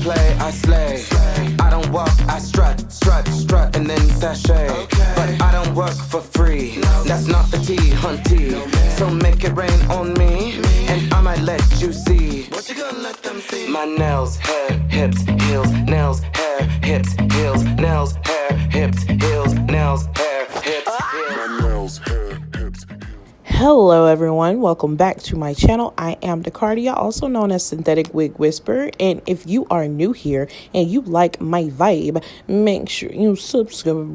play, I slay. I don't walk, I strut, and then sashay. But I don't work for free, that's not the tea, hunty. So make it rain on me, and I might let you see. What you gonna let them see? My nails, hair, hips, heels, nails, hair, hips, heels, nails, hair, hips, heels, nails, hair, hips, heels. My nails, hair, hips, heels. Hello everyone, welcome back to my channel. I am IAMDACARDIA, also known as Synthetic Wig Whisperer, and if you are new here and you like my vibe, make sure you subscribe.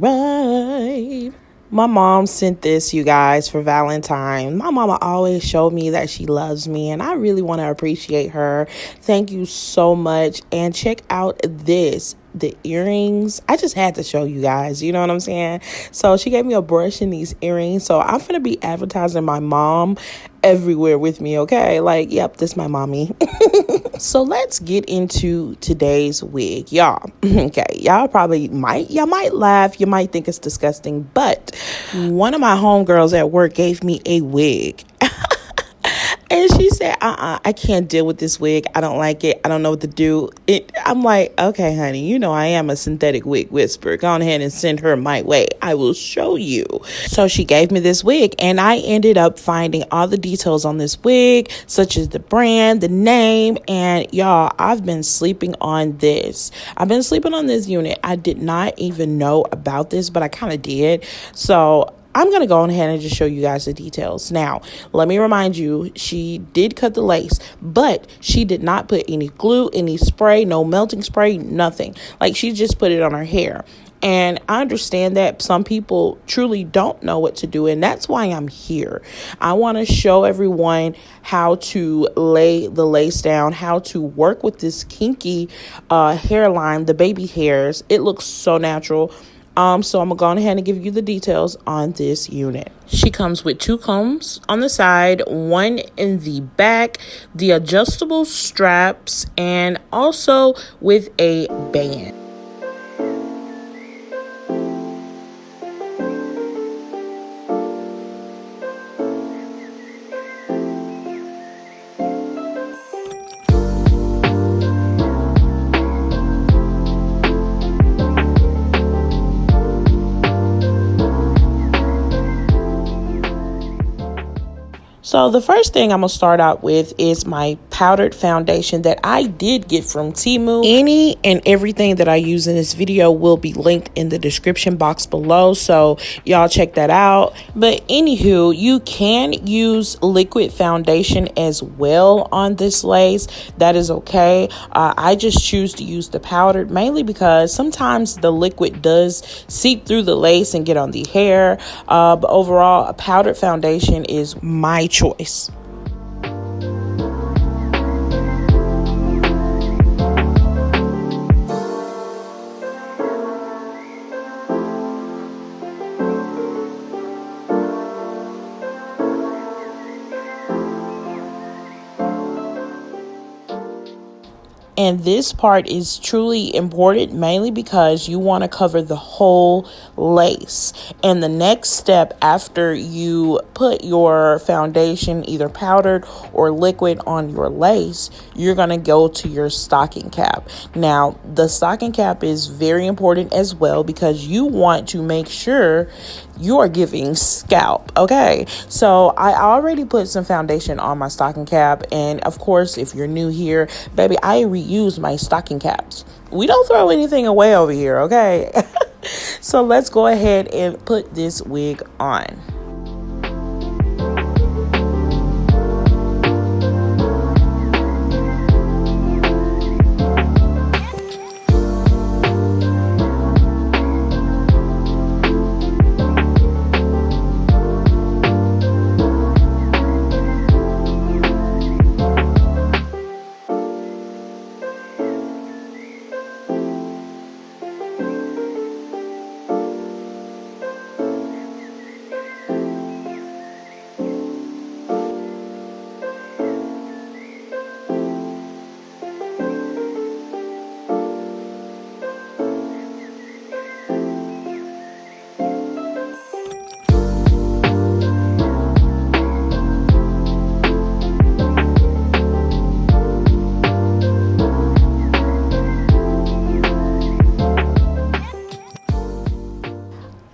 My mom sent this, you guys, for Valentine. My mama always showed me that she loves me, and I really want to appreciate her. Thank you so much. And check out this. The earrings. I just had to show you guys, you know what I'm saying? So she gave me a brush and these earrings. So I'm gonna be advertising my mom everywhere with me, okay? Like, yep, this is my mommy. So let's get into today's wig, y'all. Okay, y'all might laugh, you might think it's disgusting, but one of my homegirls at work gave me a wig. And she said, I can't deal with this wig. I don't like it. I don't know what to do. I'm like, okay, honey, you know I am a synthetic wig whisperer. Go ahead and send her my way. I will show you. So she gave me this wig, and I ended up finding all the details on this wig, such as the brand, the name, and y'all, I've been sleeping on this. I've been sleeping on this unit. I did not even know about this, but I kind of did. So I'm going to go ahead and just show you guys the details. Now, let me remind you, she did cut the lace, but she did not put any glue, any spray, no melting spray, nothing. Like, she just put it on her hair. And I understand that some people truly don't know what to do, and that's why I'm here. I want to show everyone how to lay the lace down, how to work with this kinky hairline, the baby hairs. It looks so natural. So I'm going to go ahead and give you the details on this unit. She comes with 2 combs on the side, 1 in the back, the adjustable straps, and also with a band. So the first thing I'm going to start out with is my powdered foundation that I did get from Temu. Any and everything that I use in this video will be linked in the description box below, so y'all check that out. But anywho, you can use liquid foundation as well on this lace. That is okay. I just choose to use the powdered, mainly because sometimes the liquid does seep through the lace and get on the hair. But overall, a powdered foundation is my choice. And this part is truly important, mainly because you want to cover the whole lace. And the next step after you put your foundation, either powdered or liquid, on your lace, you're going to go to your stocking cap. Now, the stocking cap is very important as well, because you want to make sure you are giving scalp. Okay, so I already put some foundation on my stocking cap, and of course, if you're new here, baby, I reuse my stocking caps. We don't throw anything away over here, okay? So let's go ahead and put this wig on.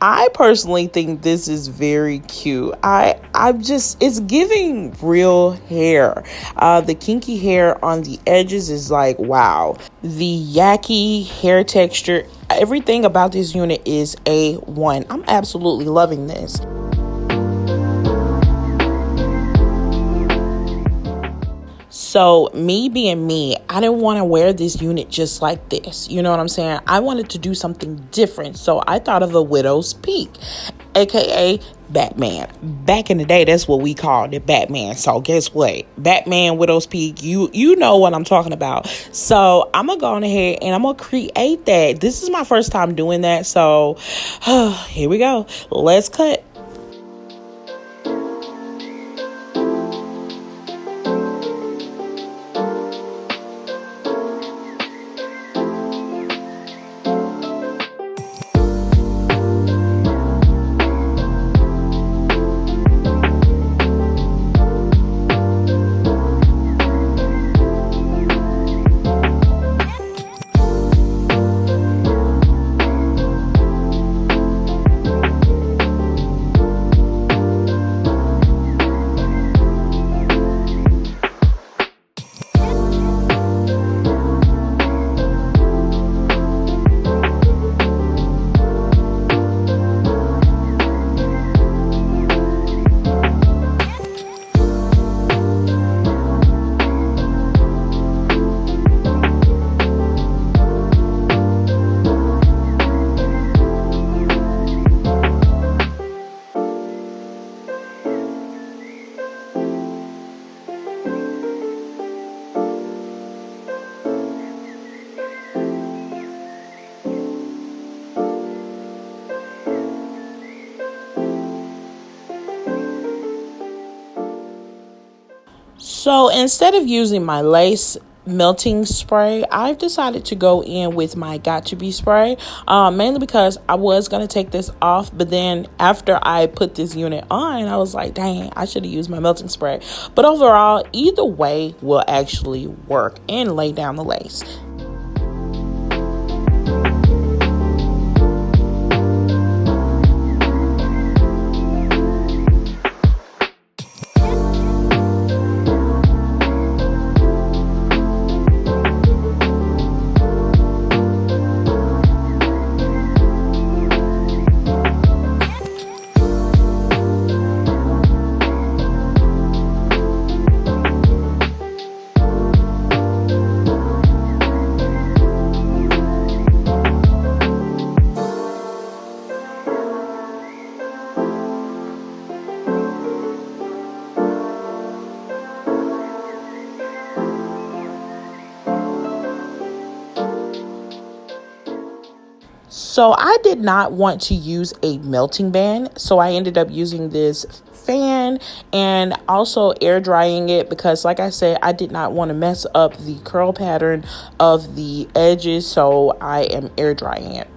I personally think this is very cute. I'm just, it's giving real hair. The kinky hair on the edges is like, wow. The yucky hair texture, everything about this unit is A1. I'm absolutely loving this. So me being me, I didn't want to wear this unit just like this. You know what I'm saying? I wanted to do something different. So I thought of a widow's peak, aka Batman. Back in the day, that's what we called it, Batman. So guess what? Batman, widow's peak, you know what I'm talking about. So I'm gonna go on ahead and I'm gonna create that. This is my first time doing that. So here we go. Let's cut. So instead of using my lace melting spray, I've decided to go in with my Got To Be spray, mainly because I was going to take this off, but then after I put this unit on, I was like, dang, I should have used my melting spray. But overall, either way will actually work and lay down the lace. So I did not want to use a melting band, so I ended up using this fan and also air drying it because, like I said, I did not want to mess up the curl pattern of the edges, so I am air drying it.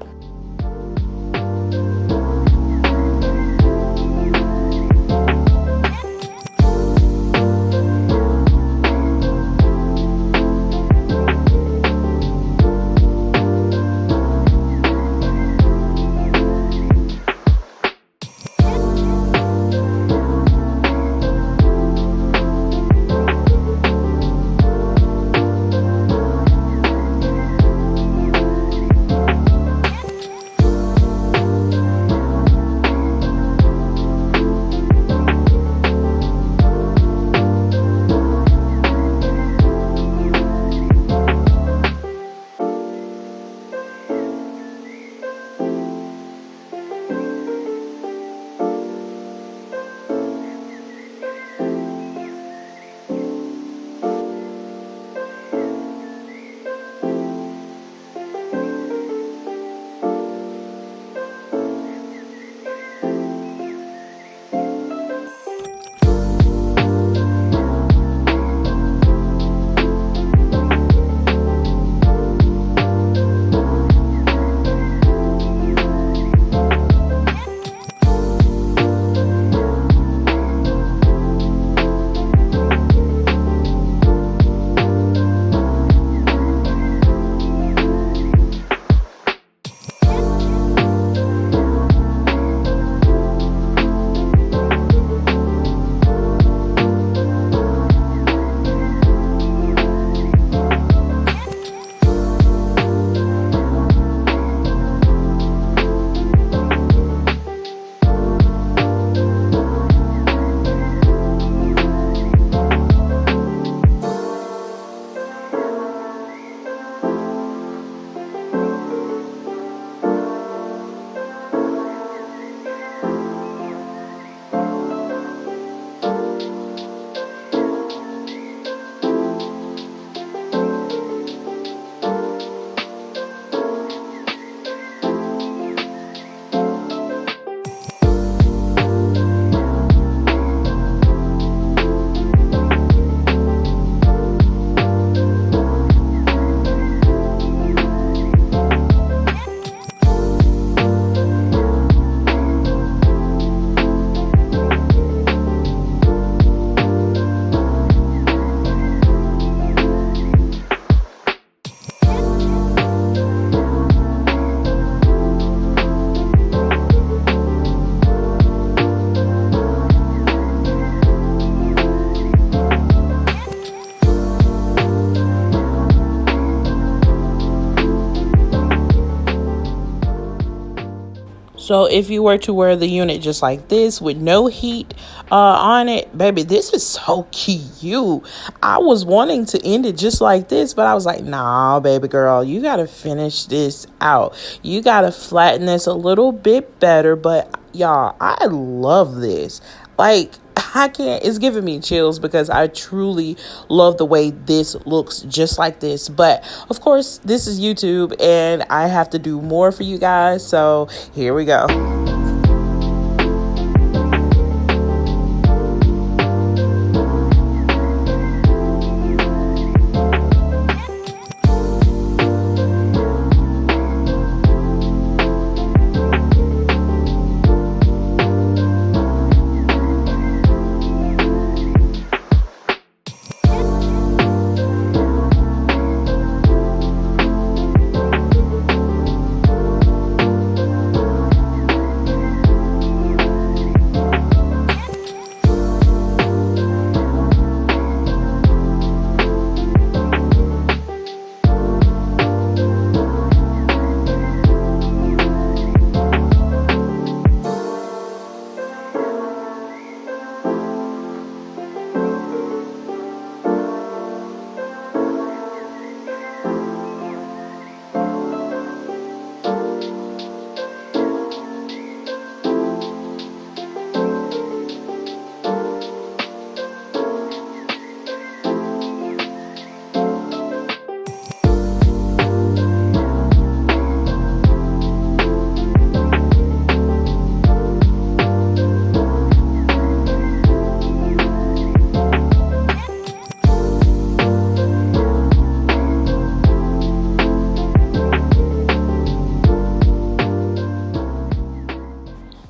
So if you were to wear the unit just like this with no heat on it, baby, this is so cute. I was wanting to end it just like this, but I was like, nah, baby girl, you got to finish this out. You got to flatten this a little bit better. But y'all, I love this. Like, I can't, it's giving me chills because I truly love the way this looks just like this. But of course, this is YouTube and I have to do more for you guys. So here we go.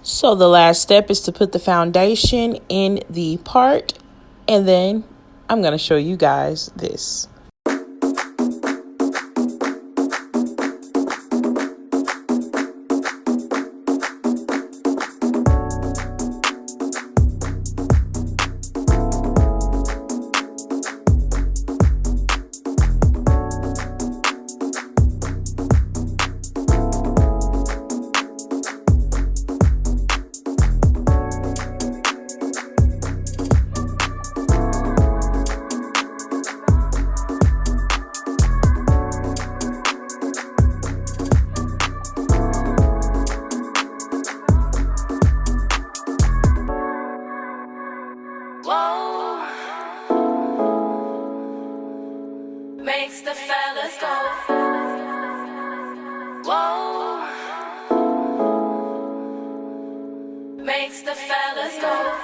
So the last step is to put the foundation in the part, and then I'm going to show you guys this. Makes the fellas go. Whoa. Makes the fellas go.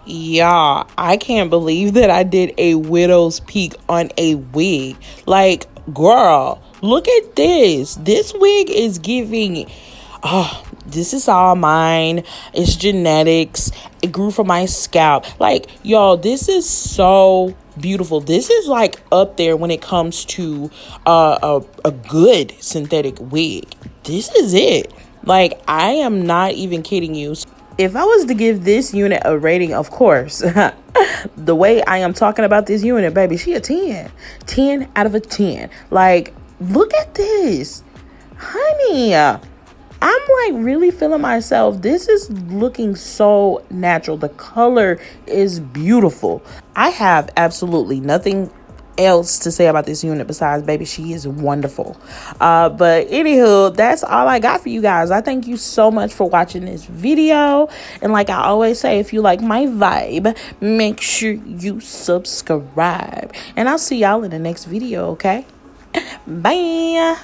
Y'all, I can't believe that I did a widow's peak on a wig. Like, girl, look at this. This wig is giving, this is all mine. It's genetics. It grew from my scalp. Like, y'all, this is so beautiful. This is like up there when it comes to a good synthetic wig. This is it. Like, I am not even kidding you. If I was to give this unit a rating, of course, the way I am talking about this unit, baby, she a 10. 10 out of a 10. Like, look at this. Honey, I'm like really feeling myself. This is looking so natural. The color is beautiful. I have absolutely nothing else to say about this unit besides, baby, she is wonderful. But anywho, that's all I got for you guys. I thank you so much for watching this video, and like I always say, if you like my vibe, make sure you subscribe, and I'll see y'all in the next video. Okay, bye.